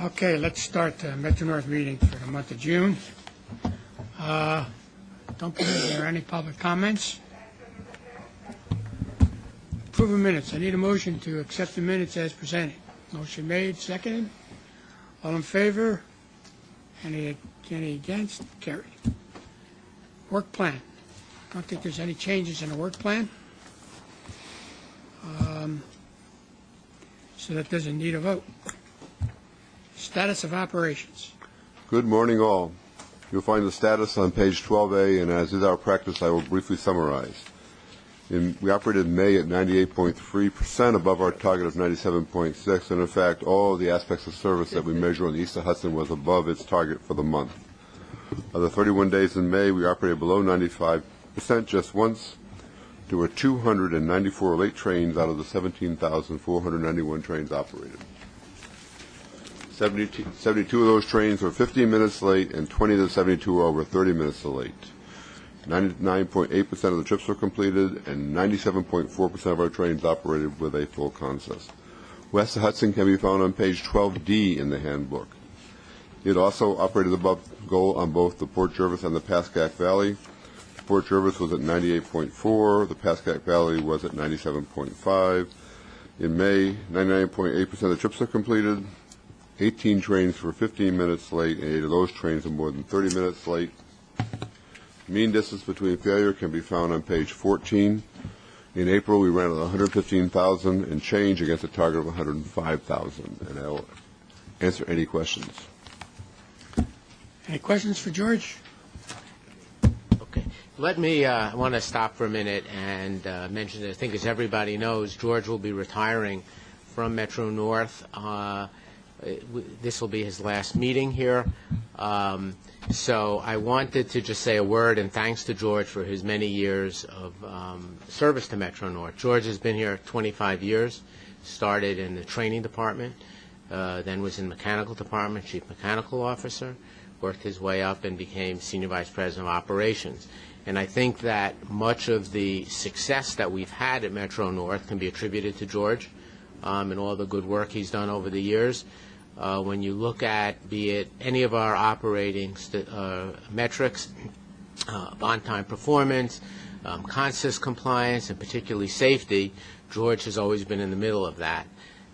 Okay, let's start the Metro North meeting for the month of June. Don't believe there are any public comments. Approval minutes. I need a motion to accept the minutes as presented. Motion made, seconded. All in favor? Any against? Carried. Work plan. Don't think there's any changes in the work plan. So that doesn't need a vote. Status of operations. Good morning, all. You'll find the status on page 12A, and as is our practice, I will briefly summarize. We operated in May at 98.3%, above our target of 97.6%, and in fact, all of the aspects of service that we measure on the East of Hudson was above its target for the month. Of the 31 days in May, we operated below 95% just once. There were 294 late trains out of the 17,491 trains operated. 72 of those trains were 15 minutes late, and 20 of the 72 were over 30 minutes late. 99.8% of the trips were completed, and 97.4% of our trains operated with a full consist. West of Hudson can be found on page 12D in the handbook. It also operated above goal on both the Port Jervis and the Pascack Valley. Port Jervis was at 98.4. The Pascack Valley was at 97.5. In May, 99.8% of the trips were completed. 18 trains were 15 minutes late, and 8 of those trains were more than 30 minutes late. Mean distance between failure can be found on page 14. In April, we ran at 115,000 and change against a target of 105,000. And I'll answer any questions. Any questions for George? Okay. Let me, I want to stop for a minute and mention that I think, as everybody knows, George will be retiring from Metro North. This will be his last meeting here. So I wanted to just say a word and thanks to George for his many years of service to Metro North. George has been here 25 years, started in the training department, then was in mechanical department, chief mechanical officer, worked his way up and became senior vice president of operations. And I think that much of the success that we've had at Metro North can be attributed to George and all the good work he's done over the years. When you look at, be it any of our operating metrics, on-time performance, consist compliance, and particularly safety, George has always been in the middle of that.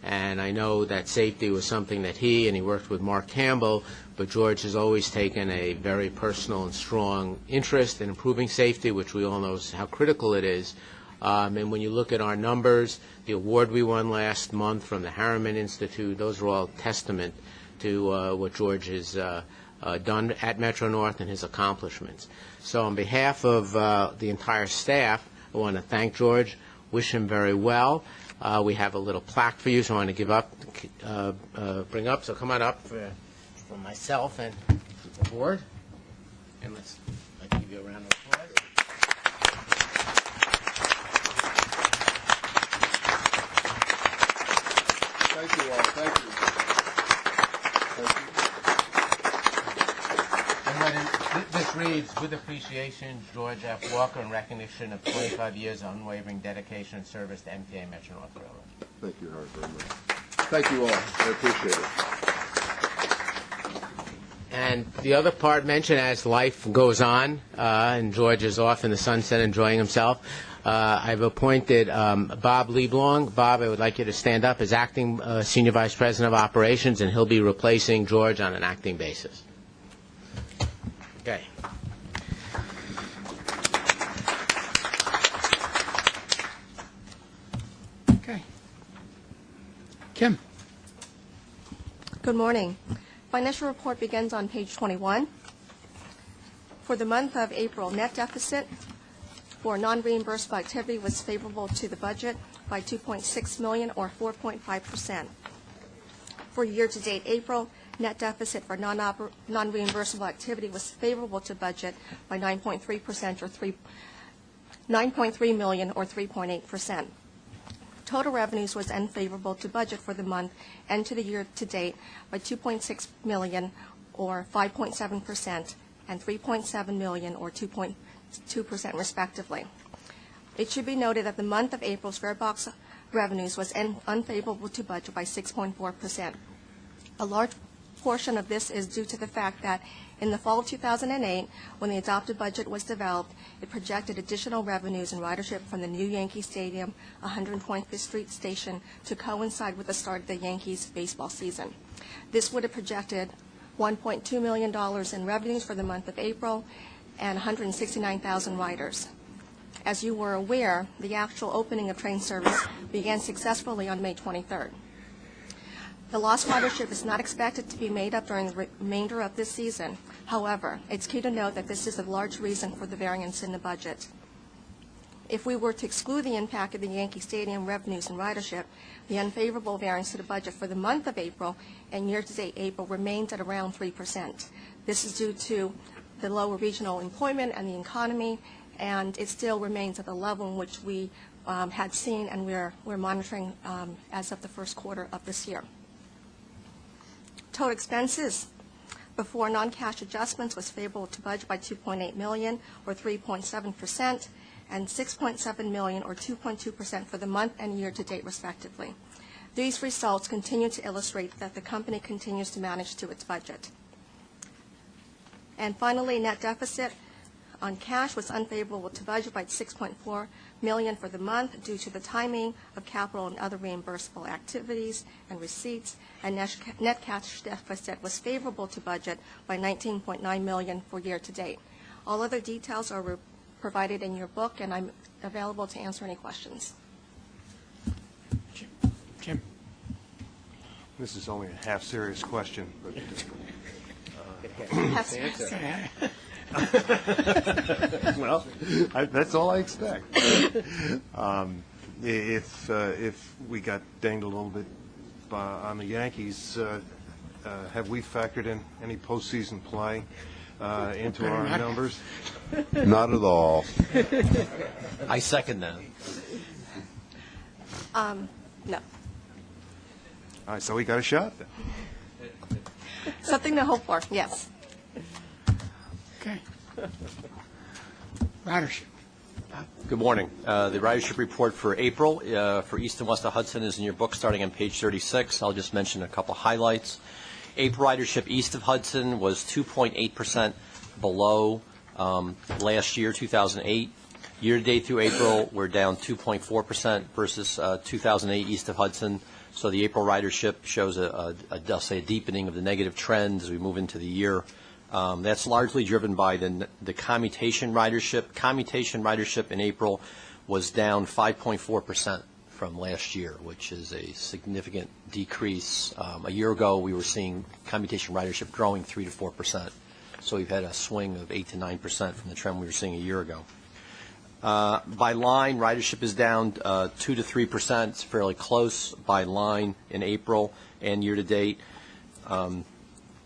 And I know that safety was something that he worked with Mark Campbell, but George has always taken a very personal and strong interest in improving safety, which we all know how critical it is. And when you look at our numbers, the award we won last month from the Harriman Institute, those are all testament to what George has done at Metro North and his accomplishments. So on behalf of the entire staff, I want to thank George, wish him very well. We have a little plaque for you, so I want to bring up. So come on up for myself and the board. And I'll give you a round of applause. Thank you all. Thank you. And this reads, with appreciation, George F. Walker, in recognition of 25 years of unwavering dedication and service to MTA Metro North Railroad. Thank you, Howard, very much. Thank you all. I appreciate it. And the other part mentioned, as life goes on, and George is off in the sunset enjoying himself, I've appointed Bob Leblong. Bob, I would like you to stand up as acting Senior Vice President of Operations, and he'll be replacing George on an acting basis. Okay. Okay. Kim. Good morning. Financial report begins on page 21. For the month of April, net deficit for non-reimbursable activity was favorable to the budget by $2.6 million or 4.5%. For year-to-date April, net deficit for non-reimbursable activity was favorable to budget by 9.3% or $9.3 million or 3.8%. Total revenues was unfavorable to budget for the month and to the year-to-date by $2.6 million or 5.7% and $3.7 million or 2.2% respectively. It should be noted that the month of April's fare box revenues was unfavorable to budget by 6.4%. A large portion of this is due to the fact that in the fall of 2008, when the adopted budget was developed, it projected additional revenues and ridership from the new Yankee Stadium 125th Street station to coincide with the start of the Yankees baseball season. This would have projected $1.2 million in revenues for the month of April and 169,000 riders. As you were aware, the actual opening of train service began successfully on May 23rd. The lost ridership is not expected to be made up during the remainder of this season. However, it's key to note that this is a large reason for the variance in the budget. If we were to exclude the impact of the Yankee Stadium revenues and ridership, the unfavorable variance to the budget for the month of April and year-to-date April remains at around 3%. This is due to the lower regional employment and the economy, and it still remains at the level in which we had seen and we're monitoring as of the first quarter of this year. Total expenses before non-cash adjustments was favorable to budget by $2.8 million, or 3.7%, and $6.7 million, or 2.2%, for the month and year-to-date, respectively. These results continue to illustrate that the company continues to manage to its budget. And finally, net deficit on cash was unfavorable to budget by $6.4 million for the month due to the timing of capital and other reimbursable activities and receipts, and net cash deficit was favorable to budget by $19.9 million for year-to-date. All other details are provided in your book, and I'm available to answer any questions. Jim? This is only a half-serious question, but well, that's all I expect. If we got dinged a little bit on the Yankees, have we factored in any postseason play into our numbers? Not at all. I second that. No. All right, so we got a shot then. Something to hope for, yes. Okay. Ridership. Good morning. The ridership report for April for East and West of Hudson is in your book starting on page 36. I'll just mention a couple highlights. April ridership east of Hudson was 2.8% below last year, 2008. Year-to-date through April, we're down 2.4% versus 2008 east of Hudson. So the April ridership shows I'll say a deepening of the negative trend as we move into the year. That's largely driven by the commutation ridership. Commutation ridership in April was down 5.4% from last year, which is a significant decrease. A year ago, we were seeing commutation ridership growing 3 to 4%. So we've had a swing of 8 to 9% from the trend we were seeing a year ago. By line, ridership is down 2 to 3%. It's fairly close by line in April and year-to-date.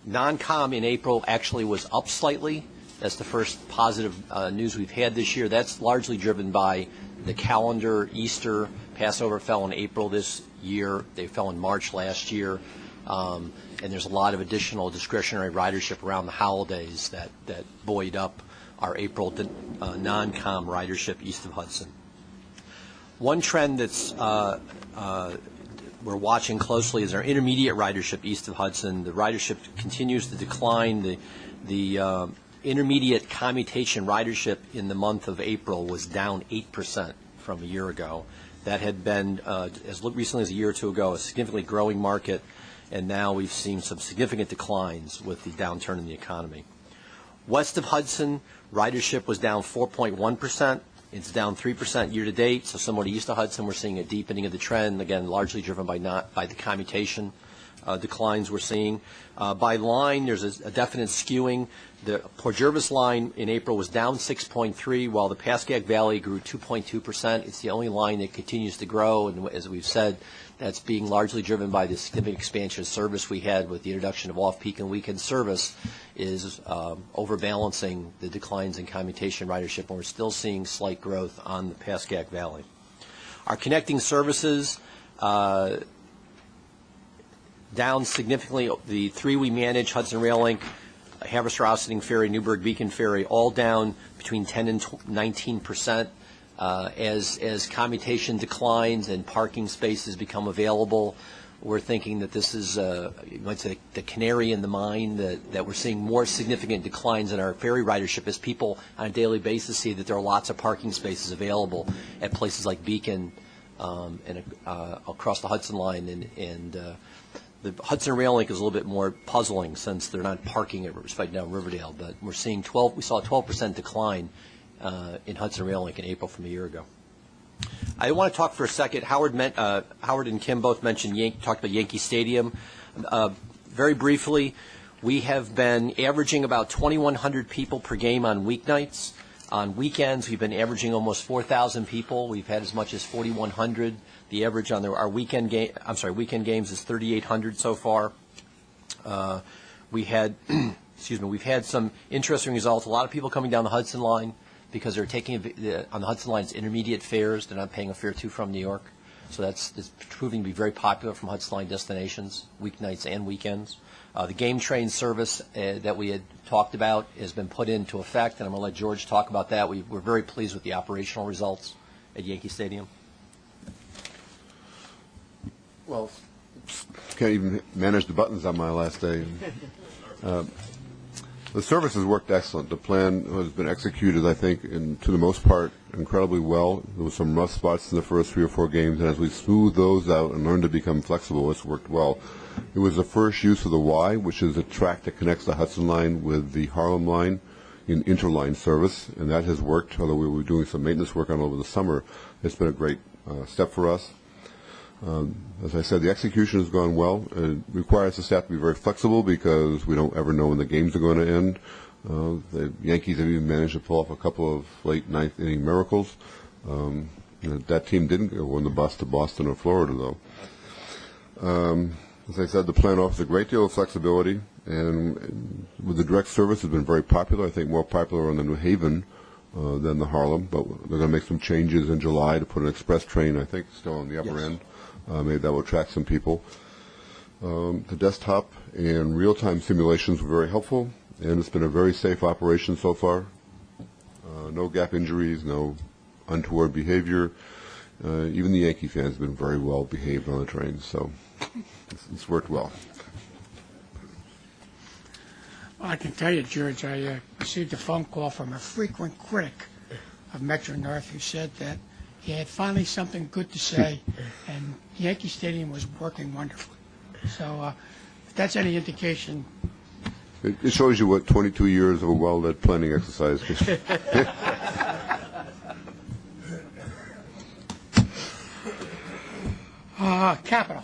Non-com in April actually was up slightly. That's the first positive news we've had this year. That's largely driven by the calendar. Easter, Passover fell in April this year. They fell in March last year. And there's a lot of additional discretionary ridership around the holidays that buoyed up our April non-com ridership east of Hudson. One trend that's we're watching closely is our intermediate ridership east of Hudson. The ridership continues to decline. The intermediate commutation ridership in the month of April was down 8% from a year ago. That had been, as recently as a year or two ago, a significantly growing market, and now we've seen some significant declines with the downturn in the economy. West of Hudson, ridership was down 4.1%. It's down 3% year-to-date, so similar to east of Hudson, we're seeing a deepening of the trend, again, largely driven by the commutation declines we're seeing. By line, there's a definite skewing. The Port Jervis line in April was down 6.3%, while the Pascagoula Valley grew 2.2%. It's the only line that continues to grow, and as we've said, that's being largely driven by the significant expansion of service we had with the introduction of off-peak and weekend service is overbalancing the declines in commutation ridership, and we're still seeing slight growth on the Pascagoula Valley. Our connecting services down significantly. The three we manage, Hudson Rail Link, Haverstraw-Ossining Ferry, Newburgh Beacon Ferry, all down between 10 and 19%. As commutation declines and parking spaces become available, we're thinking that this is, you might say, the canary in the mine, that we're seeing more significant declines in our ferry ridership as people on a daily basis see that there are lots of parking spaces available at places like Beacon and across the Hudson line. And the Hudson Rail Link is a little bit more puzzling since they're not parking right down Riverdale. But we're seeing we saw a 12% decline in Hudson Rail Link in April from a year ago. I want to talk for a second. Howard and Kim both talked about Yankee Stadium. Very briefly, we have been averaging about 2,100 people per game on weeknights. On weekends, we've been averaging almost 4,000 people. We've had as much as 4,100. The average on our weekend games is 3,800 so far. We've had some interesting results. A lot of people coming down the Hudson line, because they're taking on the Hudson Line, it's intermediate fares. They're not paying a fare to from New York. So it's proving to be very popular from Hudson Line destinations, weeknights and weekends. The game train service that we had talked about has been put into effect, and I'm going to let George talk about that. We're very pleased with the operational results at Yankee Stadium. Well, can't even manage the buttons on my last day. The service has worked excellent. The plan has been executed, I think, to the most part, incredibly well. There was some rough spots in the first 3 or 4 games, and as we smooth those out and learn to become flexible, it's worked well. It was the first use of the Y, which is a track that connects the Hudson Line with the Harlem Line in interline service, and that has worked, although we were doing some maintenance work on it over the summer. It's been a great step for us. As I said, the execution has gone well. It requires the staff to be very flexible because we don't ever know when the games are going to end. The Yankees have even managed to pull off a couple of late ninth inning miracles. That team didn't win the bus to Boston or Florida, though. As I said, the plan offers a great deal of flexibility, and with the direct service has been very popular. I think more popular on the New Haven than the Harlem, but they're going to make some changes in July to put an express train, I think, still on the upper end. Maybe that will attract some people. The desktop and real-time simulations were very helpful, and it's been a very safe operation so far. No gap injuries, no untoward behavior. Even the Yankee fans have been very well behaved on the train, so it's worked well. Well, I can tell you, George, I received a phone call from a frequent critic of Metro-North who said that he had finally something good to say, and Yankee Stadium was working wonderfully. So if that's any indication. It shows you what 22 years of a well-led planning exercise can. Capital.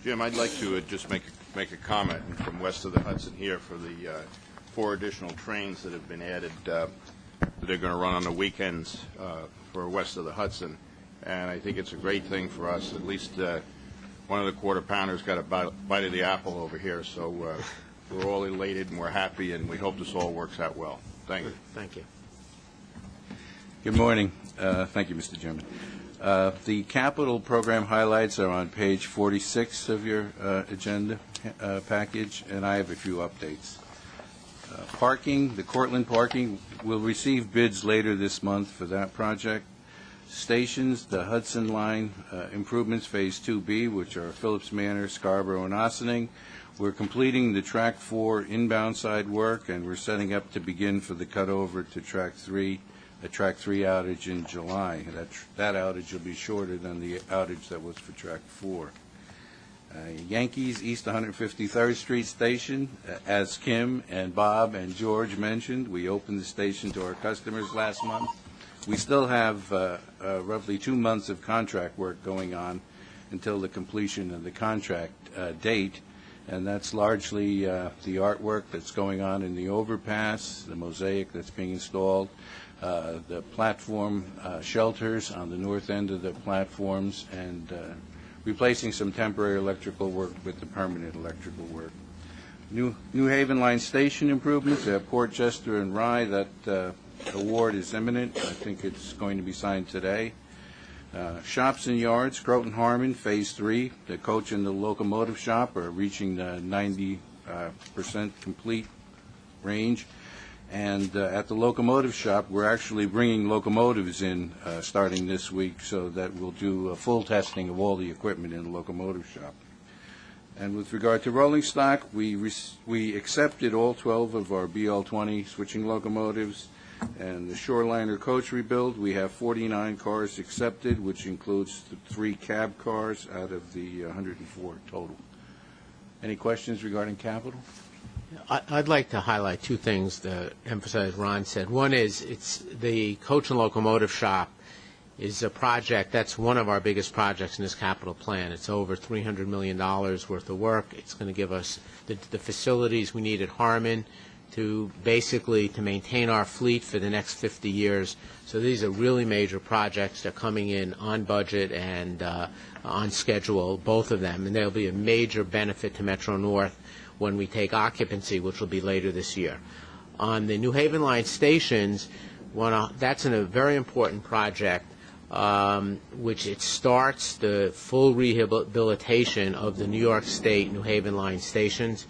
Jim, I'd like to just make a comment from west of the Hudson here for the 4 additional trains that have been added that are going to run on the weekends for west of the Hudson. And I think it's a great thing for us. At least one of the quarter pounders got a bite of the apple over here. So we're all elated and we're happy, and we hope this all works out well. Thank you. Thank you. Good morning. Thank you, Mr. Chairman. The capital program highlights are on page 46 of your agenda package, and I have a few updates. Parking, the Cortlandt parking, will receive bids later this month for that project. Stations, the Hudson Line improvements, Phase 2B, which are Phillips Manor, Scarborough, and Ossining. We're completing the Track 4 inbound side work, and we're setting up to begin for the cutover to Track 3, a Track 3 outage in July. That outage will be shorter than the outage that was for Track 4. Yankees East 153rd Street Station, as Kim and Bob and George mentioned, we opened the station to our customers last month. We still have roughly 2 months of contract work going on until the completion of the contract date, and that's largely the artwork that's going on in the overpass, the mosaic that's being installed, the platform shelters on the north end of the platforms, and replacing some temporary electrical work with the permanent electrical work. New Haven Line station improvements at Port Chester and Rye, that award is imminent. I think it's going to be signed today. Shops and yards, Croton Harmon, Phase 3. The coach and the locomotive shop are reaching the 90% complete range. And at the locomotive shop, we're actually bringing locomotives in starting this week, so that we'll do a full testing of all the equipment in the locomotive shop. And with regard to rolling stock, we accepted all 12 of our BL-20 switching locomotives. And the Shoreliner coach rebuild, we have 49 cars accepted, which includes the 3 cab cars out of the 104 total. Any questions regarding capital? I'd like to highlight 2 things to emphasize Ron said. One is it's the coach and locomotive shop is a project that's one of our biggest projects in this capital plan. It's over $300 million worth of work. It's going to give us the facilities we need at Harmon to basically to maintain our fleet for the next 50 years. So these are really major projects. They're coming in on budget and on schedule, both of them, and they'll be a major benefit to Metro North when we take occupancy, which will be later this year. On the New Haven Line stations, that's a very important project, which it starts the full rehabilitation of the New York State New Haven Line stations.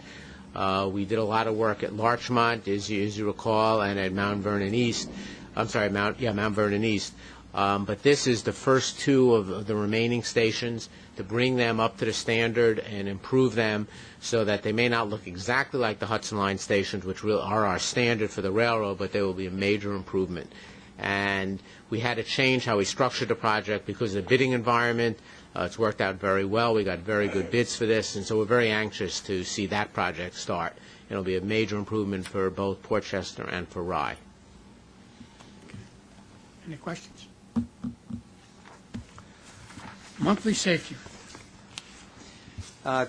We did a lot of work at Larchmont, as you recall, and at Mount Vernon East. I'm sorry, Mount Vernon East. But this is the first 2 of the remaining stations to bring them up to the standard and improve them so that they may not look exactly like the Hudson Line stations, which are our standard for the railroad, but they will be a major improvement. And we had to change how we structured the project because of the bidding environment. It's worked out very well. We got very good bids for this, and so we're very anxious to see that project start. It'll be a major improvement for both Portchester and for Rye. Any questions? Monthly safety.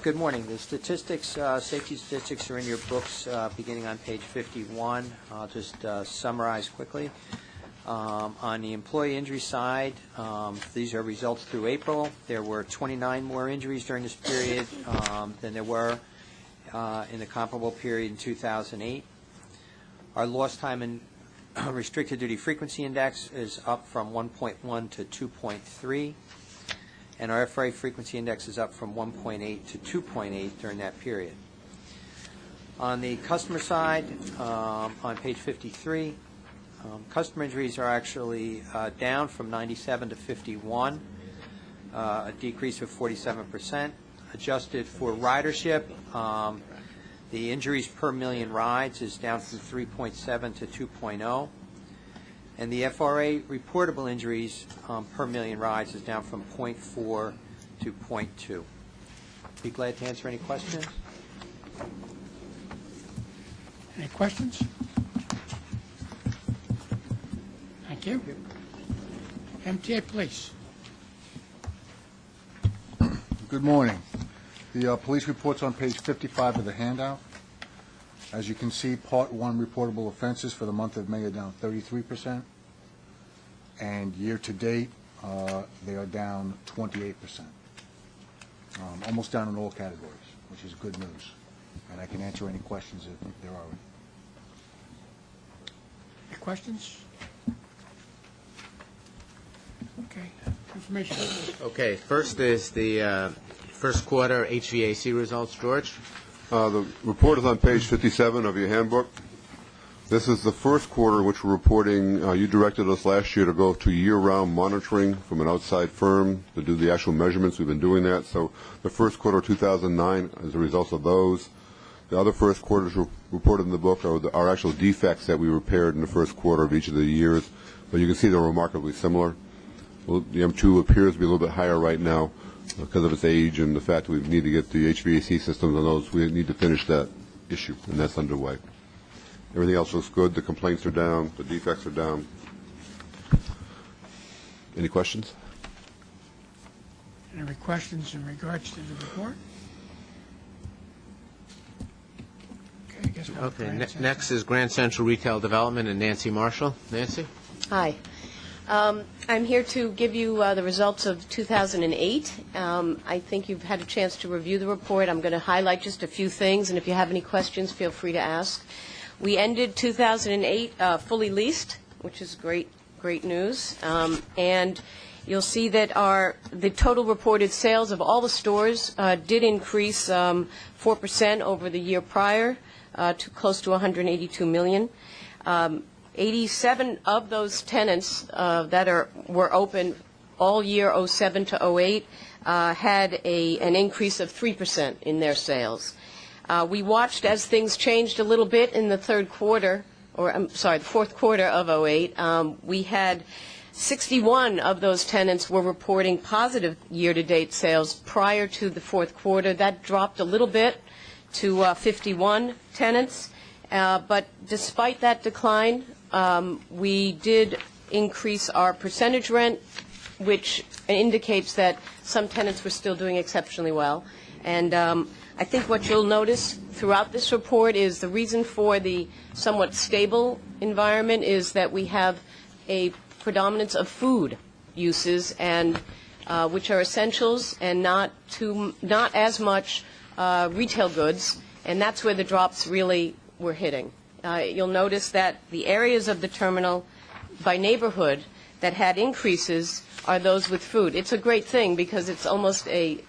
Good morning. The statistics, safety statistics are in your books beginning on page 51. I'll just summarize quickly. On the employee injury side, these are results through April. There were 29 more injuries during this period than there were in the comparable period in 2008. Our lost time and restricted duty frequency index is up from 1.1 to 2.3, and our FRA frequency index is up from 1.8 to 2.8 during that period. On the customer side, on page 53, customer injuries are actually down from 97 to 51, a decrease of 47%. Adjusted for ridership, the injuries per million rides is down from 3.7 to 2.0. And the FRA reportable injuries per million rides is down from 0.4 to 0.2. Be glad to answer any questions. Any questions? Thank you. MTA Police. Good morning. The police report's on page 55 of the handout. As you can see, Part 1 reportable offenses for the month of May are down 33%, and year-to-date, they are down 28%. Almost down in all categories, which is good news. And I can answer any questions if there are any. Any questions? Okay. Information. Okay, first is the first quarter HVAC results. George? The report is on page 57 of your handbook. This is the first quarter which we're reporting. You directed us last year to go to year-round monitoring from an outside firm to do the actual measurements. We've been doing that. So the first quarter of 2009 is a result of those. The other first quarters reported in the book are actual defects that we repaired in the first quarter of each of the years. But you can see they're remarkably similar. Well, the M2 appears to be a little bit higher right now because of its age and the fact that we need to get the HVAC systems on those. We need to finish that issue, and that's underway. Everything else looks good. The complaints are down. The defects are down. Any questions? Any questions in regards to the report? Okay, I guess we'll have Okay, Grand next is Grand Central Retail Development and Nancy Marshall. Nancy? Hi. I'm here to give you the results of 2008. I think you've had a chance to review the report. I'm going to highlight just a few things, and if you have any questions, feel free to ask. We ended 2008 fully leased, which is great news. And you'll see that the total reported sales of all the stores did increase 4% over the year prior to close to $182 million. 87 of those tenants that were open all year 07 to 08 had an increase of 3% in their sales. We watched as things changed a little bit in the the fourth quarter of 08. We had 61 of those tenants were reporting positive year-to-date sales prior to the fourth quarter. That dropped a little bit to 51 tenants. But despite that decline, we did increase our percentage rent, which indicates that some tenants were still doing exceptionally well. And I think what you'll notice throughout this report is the reason for the somewhat stable environment is that we have a predominance of food uses, and which are essentials, and not as much retail goods, and that's where the drops really were hitting. You'll notice that the areas of the terminal by neighborhood that had increases are those with food. It's a great thing because it's almost a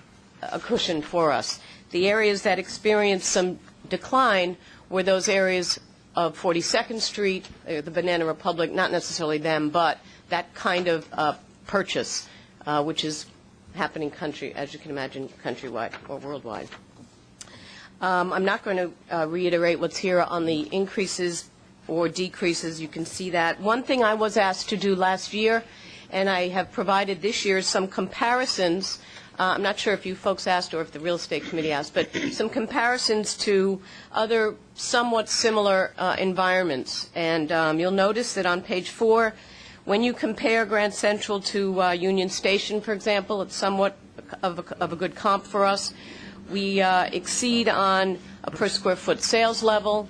cushion for us. The areas that experienced some decline were those areas of 42nd Street, the Banana Republic, not necessarily them, but that kind of purchase, which is happening as you can imagine, countrywide or worldwide. I'm not going to reiterate what's here on the increases or decreases. You can see that. One thing I was asked to do last year, and I have provided this year, some comparisons. I'm not sure if you folks asked or if the Real Estate Committee asked, but some comparisons to other somewhat similar environments. And you'll notice that on page 4, when you compare Grand Central to Union Station, for example, it's somewhat of a good comp for us. We exceed on a per square foot sales level,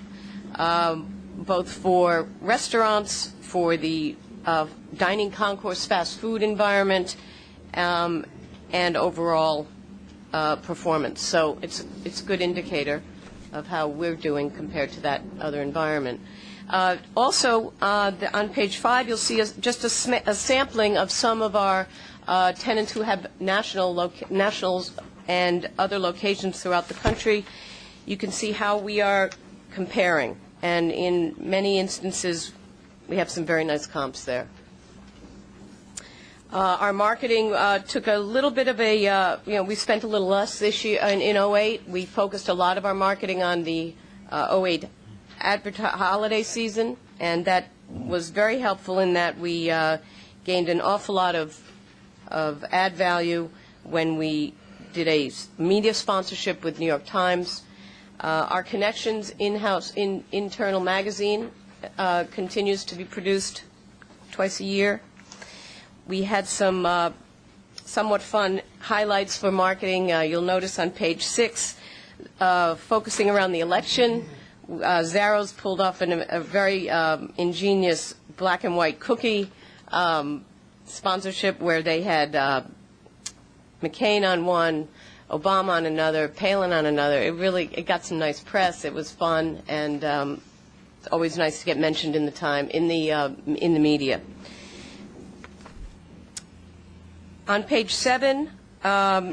both for restaurants, for the dining concourse fast food environment, and overall performance. So it's a good indicator of how we're doing compared to that other environment. Also, on page 5, you'll see just a sampling of some of our tenants who have nationals and other locations throughout the country. You can see how we are comparing, and in many instances, we have some very nice comps there. Our marketing took a little bit of we spent a little less this year in 08. We focused a lot of our marketing on the 08 holiday season, and that was very helpful in that we gained an awful lot of ad value when we did a media sponsorship with New York Times. Our Connections in-house internal magazine continues to be produced twice a year. We had some somewhat fun highlights for marketing. You'll notice on page 6, focusing around the election, Zaro's pulled off a very ingenious black and white cookie sponsorship where they had McCain on one, Obama on another, Palin on another. It got some nice press. It was fun, and it's always nice to get mentioned in the media. On page 7,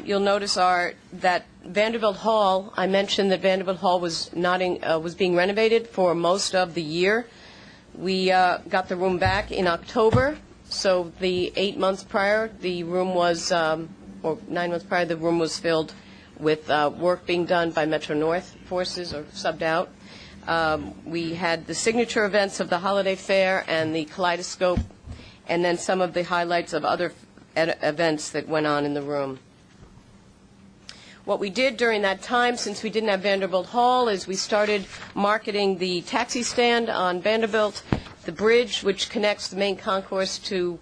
you'll notice that Vanderbilt Hall. I mentioned that Vanderbilt Hall was being renovated for most of the year. We got the room back in October, so the 8 months prior, the room was, or 9 months prior, the room was filled with work being done by Metro North forces or subbed out. We had the signature events of the Holiday Fair and the Kaleidoscope, and then some of the highlights of other events that went on in the room. What we did during that time, since we didn't have Vanderbilt Hall, is we started marketing the taxi stand on Vanderbilt, the bridge which connects the main concourse to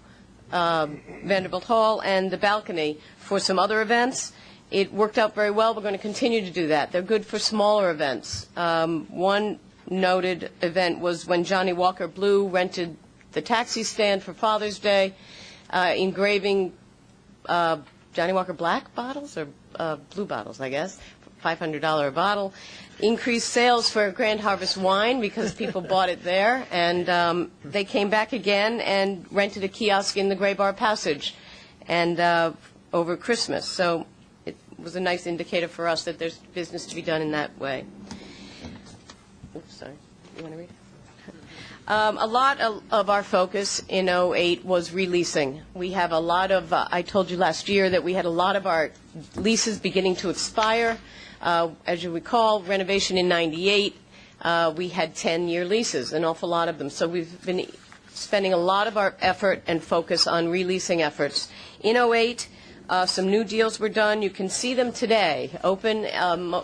Vanderbilt Hall, and the balcony for some other events. It worked out very well. We're going to continue to do that. They're good for smaller events. One noted event was when Johnny Walker Blue rented the taxi stand for Father's Day, engraving Johnny Walker Black bottles, or blue bottles, I guess, $500 a bottle. Increased sales for Grand Harvest wine because people bought it there, and they came back again and rented a kiosk in the Gray Bar Passage and over Christmas. So it was a nice indicator for us that there's business to be done in that way. Oops, sorry. You want to read A lot of our focus in '08 was releasing. We have a lot of, I told you last year that we had a lot of our leases beginning to expire. As you recall, renovation in '98, we had 10-year leases, an awful lot of them. So we've been spending a lot of our effort and focus on releasing efforts. In '08, some new deals were done. You can see them today, open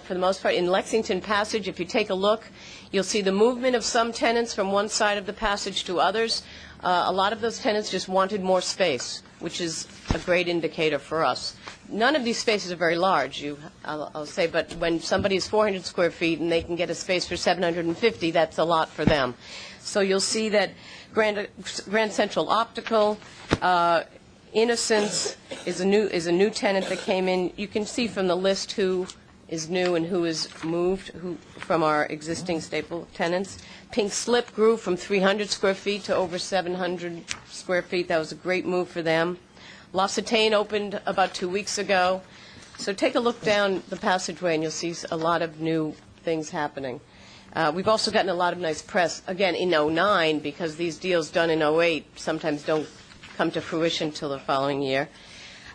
for the most part in Lexington Passage. If you take a look, you'll see the movement of some tenants from one side of the passage to others. A lot of those tenants just wanted more space, which is a great indicator for us. None of these spaces are very large, I'll say, but when somebody is 400 square feet and they can get a space for 750, that's a lot for them. So you'll see that Grand Central Optical, Innocence is a new tenant that came in. You can see from the list who is new and who is moved from our existing staple tenants. Pink Slip grew from 300 square feet to over 700 square feet. That was a great move for them. L'Occitane opened about 2 weeks ago. So take a look down the passageway and you'll see a lot of new things happening. We've also gotten a lot of nice press, again, in '09, because these deals done in '08 sometimes don't come to fruition until the following year.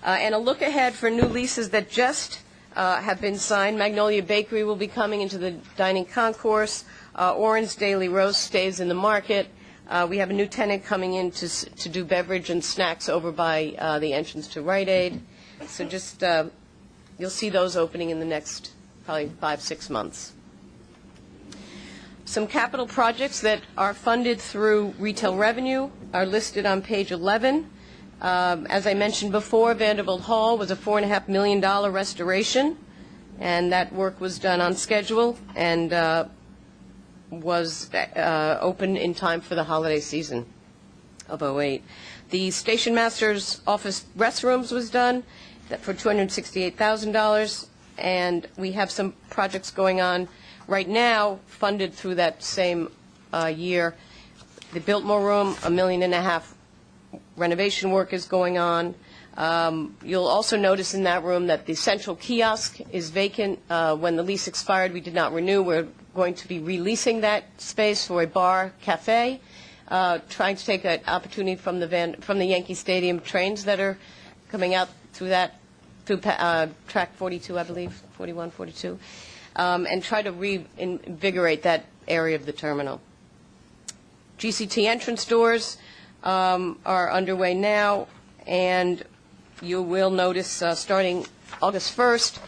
And a look ahead for new leases that just have been signed. Magnolia Bakery will be coming into the dining concourse. Orange Daily Roast stays in the market. We have a new tenant coming in to do beverage and snacks over by the entrance to Rite Aid. So just, you'll see those opening in the next probably 5-6 months. Some capital projects that are funded through retail revenue are listed on page 11. As I mentioned before, Vanderbilt Hall was a $4.5 million restoration, and that work was done on schedule and was open in time for the holiday season of '08. The Station Master's office restrooms was done for $268,000, and we have some projects going on right now funded through that same year. The Biltmore Room, $1.5 million renovation work is going on. You'll also notice in that room that the central kiosk is vacant. When the lease expired, we did not renew. We're going to be releasing that space for a bar cafe, trying to take an opportunity from the Yankee Stadium trains that are coming out through track 42, I believe, 41, 42, and try to reinvigorate that area of the terminal. GCT entrance doors are underway now, and you will notice starting August 1st,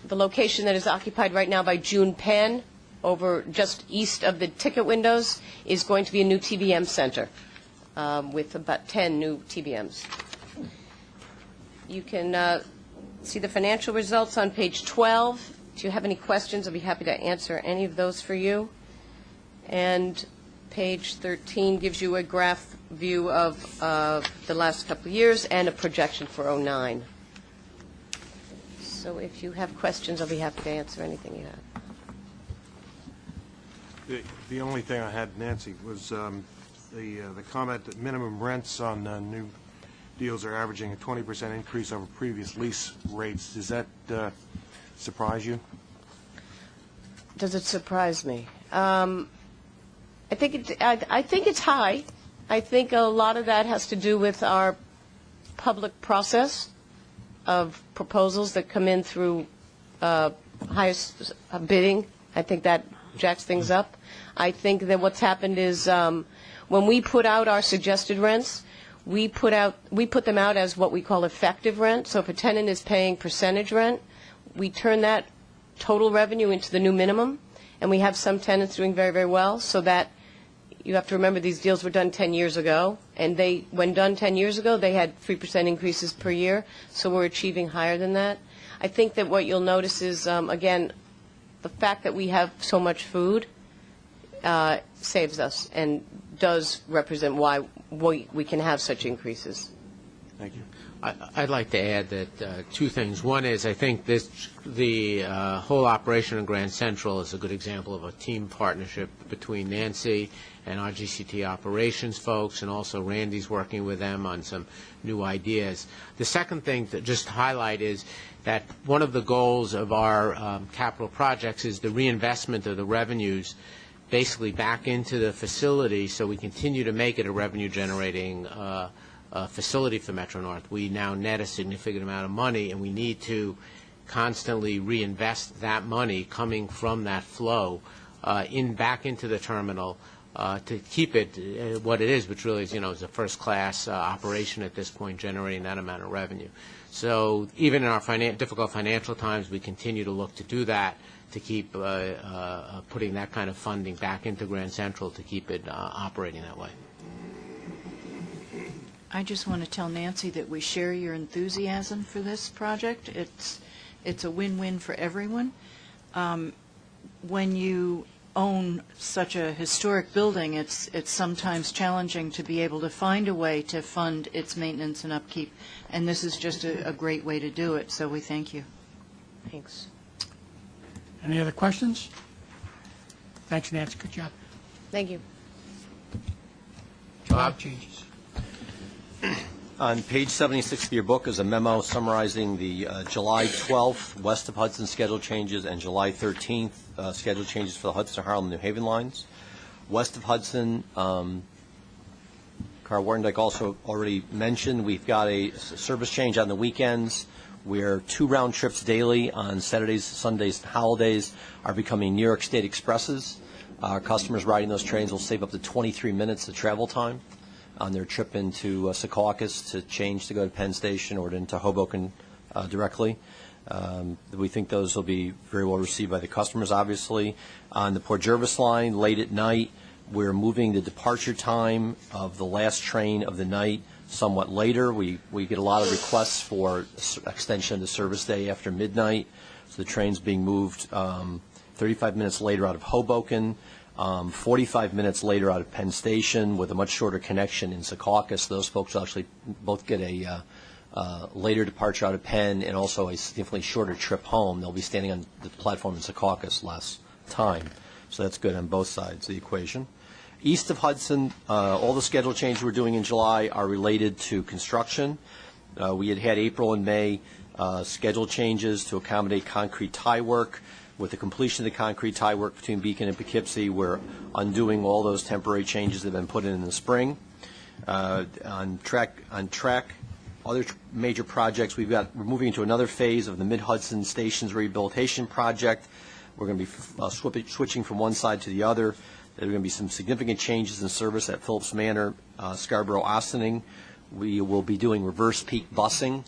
the location that is occupied right now by June Penn, over just east of the ticket windows, is going to be a new TBM center with about 10 new TBMs. You can see the financial results on page 12. If you have any questions, I'll be happy to answer any of those for you. And page 13 gives you a graph view of the last couple of years and a projection for '09. So if you have questions, I'll be happy to answer anything you have. The only thing I had, Nancy, was the comment that minimum rents on new deals are averaging a 20% increase over previous lease rates. Does that surprise you? Does it surprise me? I think it's high. I think a lot of that has to do with our public process of proposals that come in through highest bidding. I think that jacks things up. I think that what's happened is when we put out our suggested rents, we put them out as what we call effective rent. So if a tenant is paying percentage rent, we turn that total revenue into the new minimum, and we have some tenants doing very, very well. So that you have to remember these deals were done 10 years ago, and when done 10 years ago, they had 3% increases per year. So we're achieving higher than that. I think that what you'll notice is, again, the fact that we have so much food saves us and does represent why we can have such increases. Thank you. I'd like to add that two things. One is I think the whole operation in Grand Central is a good example of a team partnership between Nancy and our GCT operations folks, and also Randy's working with them on some new ideas. The second thing to just highlight is that one of the goals of our capital projects is the reinvestment of the revenues basically back into the facility so we continue to make it a revenue-generating facility for Metro-North. We now net a significant amount of money, and we need to constantly reinvest that money coming from that flow back into the terminal to keep it what it is, which really is, is a first-class operation at this point, generating that amount of revenue. So even in our difficult financial times, we continue to look to do that, to keep putting that kind of funding back into Grand Central to keep it operating that way. I just want to tell Nancy that we share your enthusiasm for this project. It's a win-win for everyone. When you own such a historic building, it's sometimes challenging to be able to find a way to fund its maintenance and upkeep, and this is just a great way to do it, so we thank you. Thanks. Any other questions? Thanks, Nancy. Good job. Thank you. Bob, changes. On page 76 of your book is a memo summarizing the July 12th west of Hudson schedule changes and July 13th schedule changes for the Hudson, Harlem, New Haven lines. West of Hudson, Carl Warendijk also already mentioned, we've got a service change on the weekends where 2 round trips daily on Saturdays, Sundays, and holidays are becoming New York State Expresses. Our customers riding those trains will save up to 23 minutes of travel time on their trip into Secaucus to change to go to Penn Station or into Hoboken directly. We think those will be very well received by the customers, obviously. On the Port Jervis line, late at night, we're moving the departure time of the last train of the night somewhat later. We get a lot of requests for extension of the service day after midnight, so the train's being moved 35 minutes later out of Hoboken, 45 minutes later out of Penn Station with a much shorter connection in Secaucus. Those folks will actually both get a later departure out of Penn and also a significantly shorter trip home. They'll be standing on the platform in Secaucus less time. So that's good on both sides of the equation. East of Hudson, all the schedule changes we're doing in July are related to construction. We had April and May schedule changes to accommodate concrete tie work. With the completion of the concrete tie work between Beacon and Poughkeepsie, we're undoing all those temporary changes that have been put in the spring. On track, other major projects, we're moving into another phase of the Mid-Hudson Stations Rehabilitation Project. We're going to be switching from one side to the other. There are going to be some significant changes in service at Phillips Manor, Scarborough, Ossining. We will be doing reverse peak busing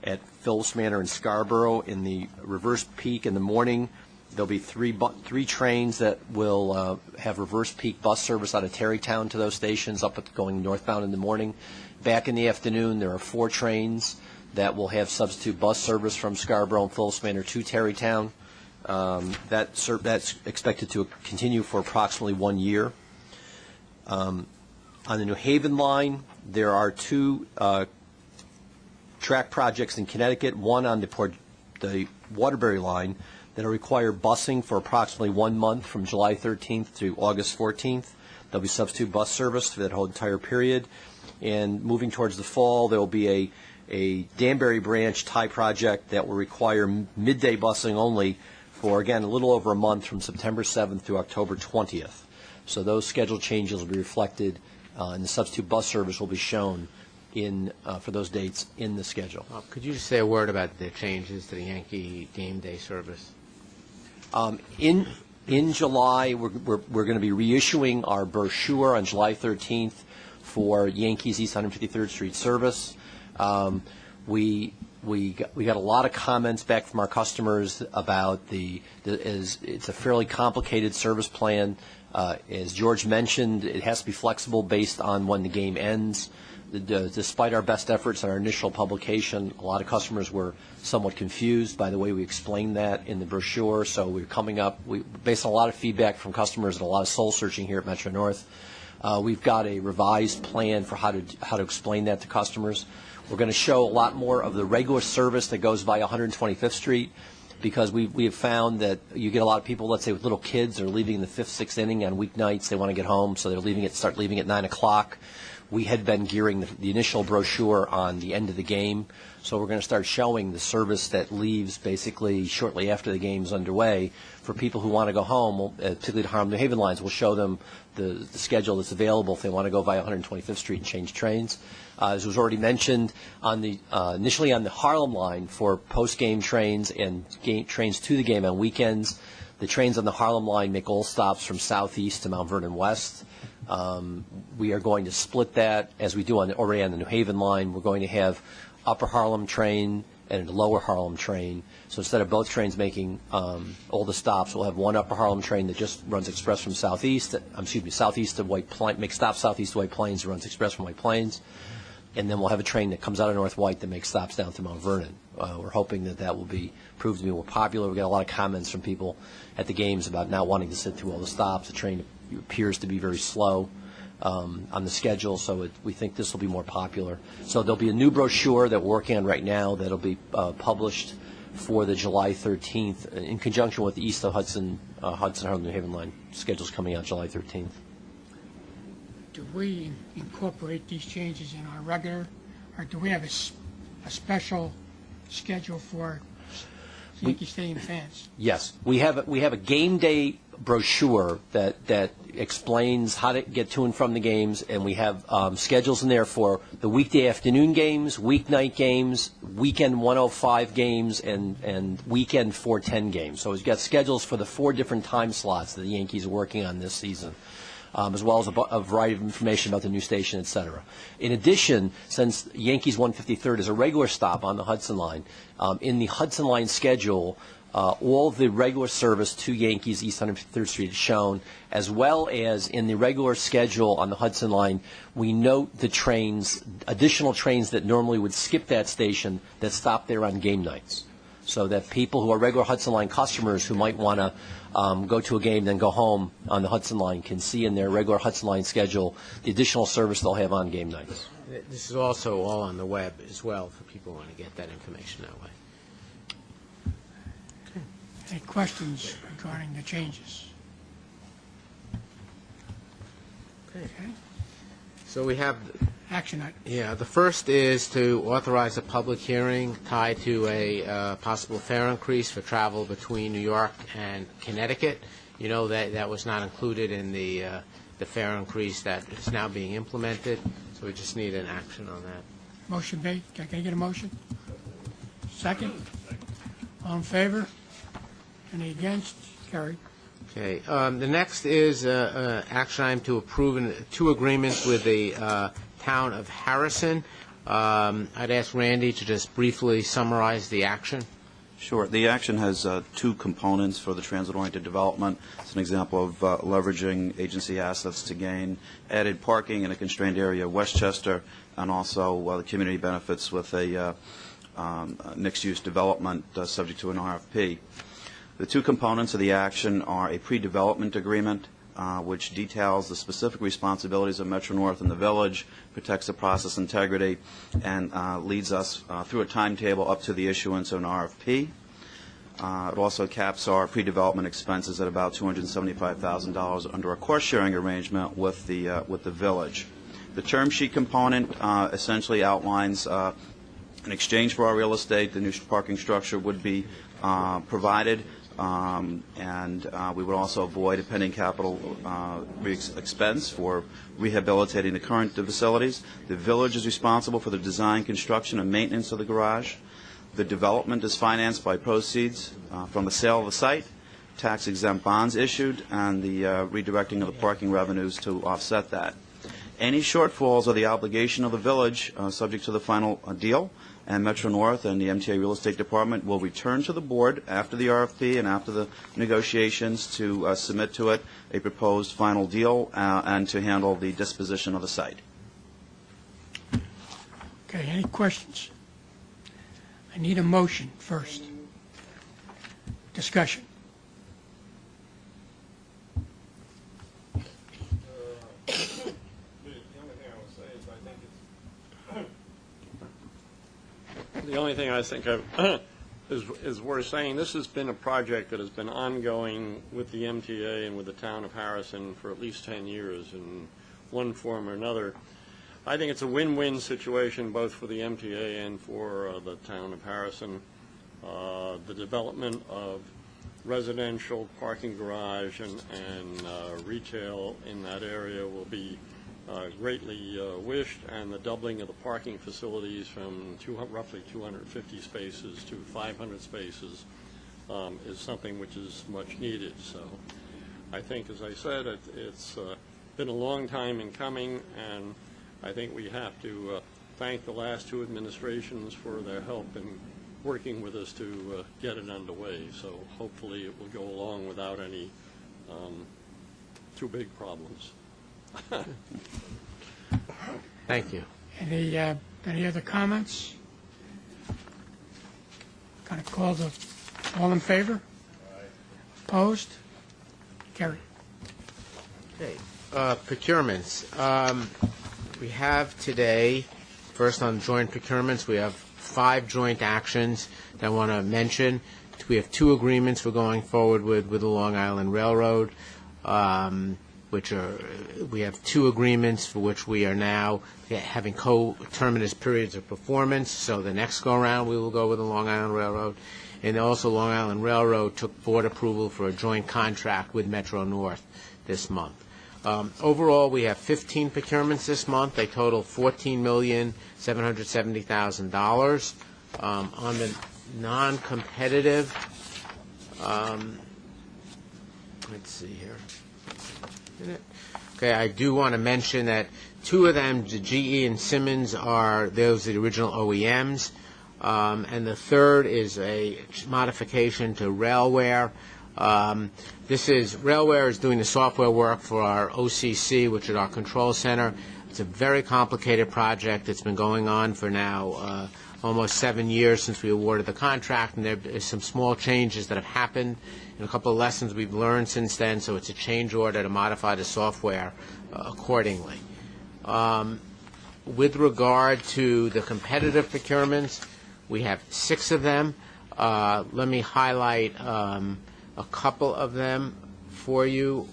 at Phillips Manor and Scarborough. In the reverse peak in the morning, there'll be three trains that will have reverse peak bus service out of Tarrytown to those stations, going northbound in the morning. Back in the afternoon, there are 4 trains that will have substitute bus service from Scarborough and Phillips Manor to Tarrytown. That's expected to continue for approximately 1 year. On the New Haven line, there are 2 track projects in Connecticut, one on the Waterbury line that will require busing for approximately 1 month from July 13th to August 14th. There'll be substitute bus service for that whole entire period. And moving towards the fall, there will be a Danbury branch tie project that will require midday busing only for, again, a little over a month from September 7th to October 20th. So those schedule changes will be reflected, and the substitute bus service will be shown for those dates in the schedule. Could you just say a word about the changes to the Yankee game day service? In July, we're going to be reissuing our brochure on July 13th for Yankees East 153rd Street service. We got a lot of comments back from our customers about it's a fairly complicated service plan. As George mentioned, it has to be flexible based on when the game ends. Despite our best efforts in our initial publication, a lot of customers were somewhat confused by the way we explained that in the brochure. So we're based on a lot of feedback from customers and a lot of soul searching here at Metro-North. We've got a revised plan for how to explain that to customers. We're going to show a lot more of the regular service that goes by 125th Street, because we have found that you get a lot of people, let's say with little kids, are leaving the 5th, 6th inning on weeknights. They want to get home, so they're start leaving at 9 o'clock. we had been gearing the initial brochure on the end of the game. So we're going to start showing the service that leaves basically shortly after the game's underway. For people who want to go home, particularly the Harlem New Haven lines, we'll show them the schedule that's available if they want to go via 125th Street and change trains. As was already mentioned, on the initially on the Harlem line for post-game trains and trains to the game on weekends, the trains on the Harlem line make all stops from southeast to Mount Vernon West. We are going to split that as we do already on the New Haven line. We're going to have Upper Harlem train and a Lower Harlem train. So instead of both trains making all the stops, we'll have one Upper Harlem train that just runs express from southeast to White Plains, makes stops southeast to White Plains, runs express from White Plains. And then we'll have a train that comes out of North White that makes stops down to Mount Vernon. We're hoping that will be proved to be more popular. We got a lot of comments from people at the games about not wanting to sit through all the stops. The train appears to be very slow on the schedule, so we think this will be more popular. So there'll be a new brochure that we're working on right now that'll be published for the July 13th in conjunction with the East of Hudson, Harlem New Haven line. Schedule's coming out July 13th. Do we incorporate these changes in our regular, or do we have a special schedule for Yankee Stadium fans? Yes, we have a game day brochure that explains how to get to and from the games, and we have schedules in there for the weekday afternoon games, weeknight games, weekend 105 games, and weekend 410 games. So we've got schedules for the 4 different time slots that the Yankees are working on this season. As well as a variety of information about the new station, et cetera. In addition, since Yankees 153rd is a regular stop on the Hudson Line, in the Hudson Line schedule, all of the regular service to Yankees East 153rd Street is shown, as well as in the regular schedule on the Hudson Line, we note the trains, additional trains that normally would skip that station that stop there on game nights. So that people who are regular Hudson Line customers who might want to go to a game, then go home on the Hudson Line can see in their regular Hudson Line schedule the additional service they'll have on game nights. This is also all on the web as well for people who want to get that information that way. Okay. Any questions regarding the changes? Okay. So we have action item. Yeah, the first is to authorize a public hearing tied to a possible fare increase for travel between New York and Connecticut. You know that was not included in the fare increase that is now being implemented, so we just need an action on that. Motion made. Can I get a motion? Second? All in favor? Any against? Carried. Okay. The next is action item to approve 2 agreements with the town of Harrison. I'd ask Randy to just briefly summarize the action. Sure. The action has 2 components for the transit-oriented development. It's an example of leveraging agency assets to gain added parking in a constrained area of Westchester, and also the community benefits with a mixed-use development subject to an RFP. The 2 components of the action are a pre-development agreement, which details the specific responsibilities of Metro North and the village, protects the process integrity, and leads us through a timetable up to the issuance of an RFP. It also caps our pre-development expenses at about $275,000 under a cost-sharing arrangement with the village. The term sheet component essentially outlines an exchange for our real estate. The new parking structure would be provided. And we would also avoid a pending capital expense for rehabilitating the current facilities. The village is responsible for the design, construction, and maintenance of the garage. The development is financed by proceeds from the sale of the site, tax-exempt bonds issued, and the redirecting of the parking revenues to offset that. Any shortfalls are the obligation of the village, subject to the final deal, and Metro North and the MTA Real Estate Department will return to the board after the RFP and after the negotiations to submit to it a proposed final deal and to handle the disposition of the site. Okay, any questions? I need a motion first. Discussion. The only thing I think is worth saying, this has been a project that has been ongoing with the MTA and with the town of Harrison for at least 10 years in one form or another. I think it's a win-win situation both for the MTA and for the town of Harrison. The development of residential parking garage and retail in that area will be greatly wished, and the doubling of the parking facilities from roughly 250 spaces to 500 spaces is something which is much needed. So I think, as I said, it's been a long time in coming, and I think we have to thank the last two administrations for their help in working with us to get it underway. So hopefully it will go along without any too big problems. Thank you. Any other comments? Kind of call the, all in favor? Opposed? Carried. Okay. Procurements. We have today, first on joint procurements, we have 5 joint actions that I want to mention. We have 2 agreements we're going forward with the Long Island Railroad, which are, we have 2 agreements for which we are now having co-terminus periods of performance, so the next go-around we will go with the Long Island Railroad. And also Long Island Railroad took board approval for a joint contract with Metro North this month. Overall, we have 15 procurements this month. They total $14,770,000. On the non-competitive, let's see here. Okay, I do want to mention that 2 of them, the GE and Simmons, are those the original OEMs, and the third is a modification to Railware. Railware is doing the software work for our OCC, which is our control center. It's a very complicated project. It's been going on for now almost 7 years since we awarded the contract, and there is some small changes that have happened and a couple of lessons we've learned since then, so it's a change order to modify the software accordingly. With regard to the competitive procurements, we have 6 of them. Let me highlight a couple of them for you.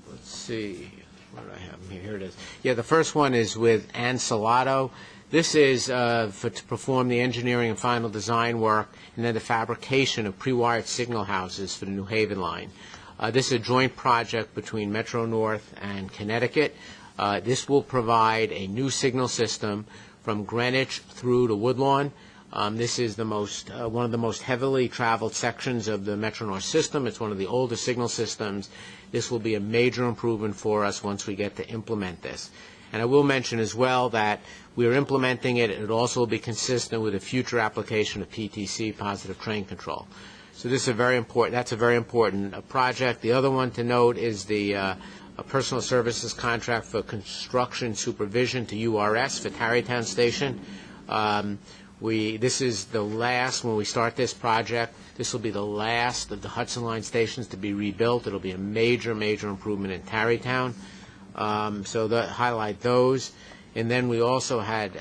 Let's see. What do I have here? Here it is. Yeah, the first one is with Anselato. This is to perform the engineering and final design work and then the fabrication of pre-wired signal houses for the New Haven line. This is a joint project between Metro North and Connecticut. This will provide a new signal system from Greenwich through to Woodlawn. This is the one of the most heavily traveled sections of the Metro North system. It's one of the older signal systems. This will be a major improvement for us once we get to implement this. And I will mention as well that we are implementing it. It also will be consistent with a future application of PTC, positive train control. So this is a very important. That's a very important project. The other one to note is the a personal services contract for construction supervision to URS for Tarrytown Station. This is the last, when we start this project, this will be the last of the Hudson Line stations to be rebuilt. It will be a major, major improvement in Tarrytown. So highlight those. And then we also had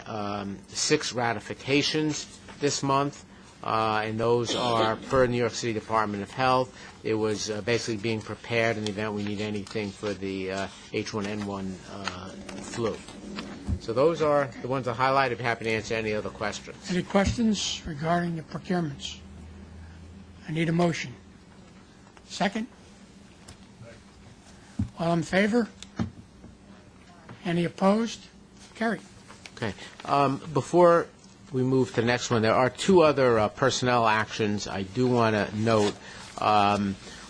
6 ratifications this month, and those are per New York City Department of Health. It was basically being prepared in the event we need anything for the H1N1 flu. So those are the ones I highlighted. I'd be happy to answer any other questions. Any questions regarding the procurements? I need a motion. Second? All in favor? Any opposed? Carried. Okay. Before we move to the next one, there are 2 other personnel actions I do want to note.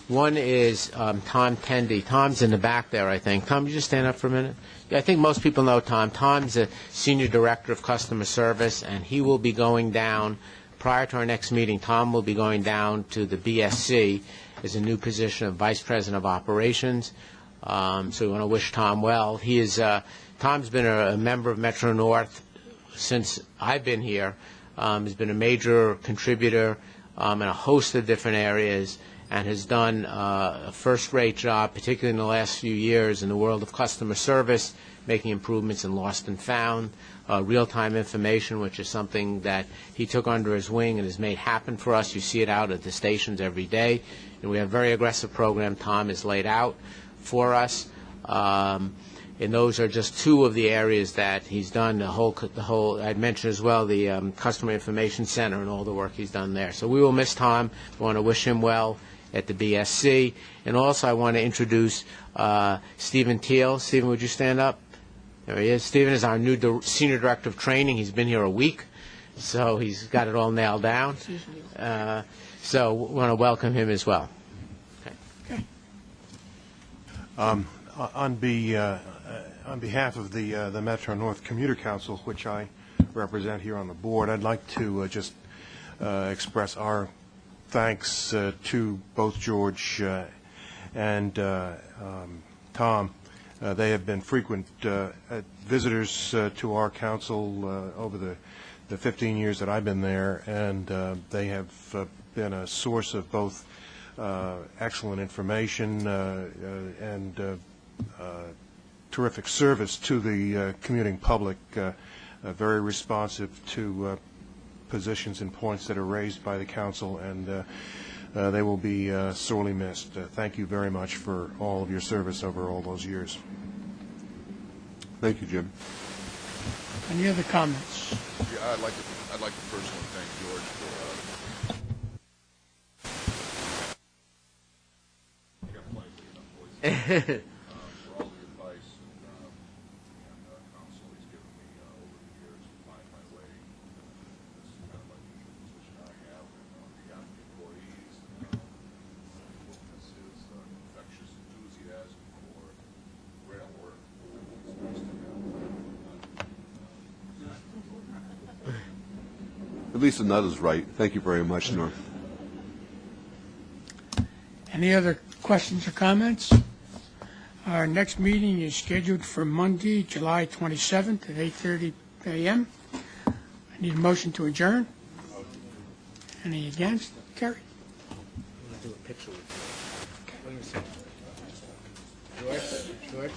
One is Tom Tendy. Tom's in the back there, I think. Tom, you just stand up for a minute? Yeah, I think most people know Tom. Tom's a Senior Director of Customer Service, and he will be going down, prior to our next meeting, Tom will be going down to the BSC as a new position of Vice President of Operations. So we want to wish Tom well. Tom's been a member of Metro North since I've been here. He's been a major contributor in a host of different areas and has done a first-rate job, particularly in the last few years, in the world of customer service, making improvements in lost and found, real-time information, which is something that he took under his wing and has made happen for us. You see it out at the stations every day. And we have a very aggressive program Tom has laid out for us. And those are just two of the areas that he's done. The whole. I'd mentioned as well the Customer Information Center and all the work he's done there. So we will miss Tom. We want to wish him well at the BSC. And also I want to introduce Stephen Teal. Stephen, would you stand up? There he is. Stephen is our new Senior Director of Training. He's been here a week, so he's got it all nailed down. So we want to welcome him as well. Okay. On behalf of the Metro North Commuter Council, which I represent here on the board, I'd like to just express our thanks to both George and Tom. They have been frequent visitors to our council over the 15 years that I've been there, and they have been a source of both excellent information and terrific service to the commuting public, very responsive to positions and points that are raised by the council, and they will be sorely missed. Thank you very much for all of your service over all those years. Thank you, Jim. Any other comments? Yeah, I'd like to personally thank George for all the advice and counsel he's given me over the years to find my way in this kind of unusual position I have on behalf of the employees. Witness his infectious enthusiasm for rail work. It's nice to have. At least the nut is right. Thank you very much, Norm. Any other questions or comments? Our next meeting is scheduled for Monday, July 27th at 8:30 a.m. I need a motion to adjourn. Any against? Carried. Do a picture with you. George?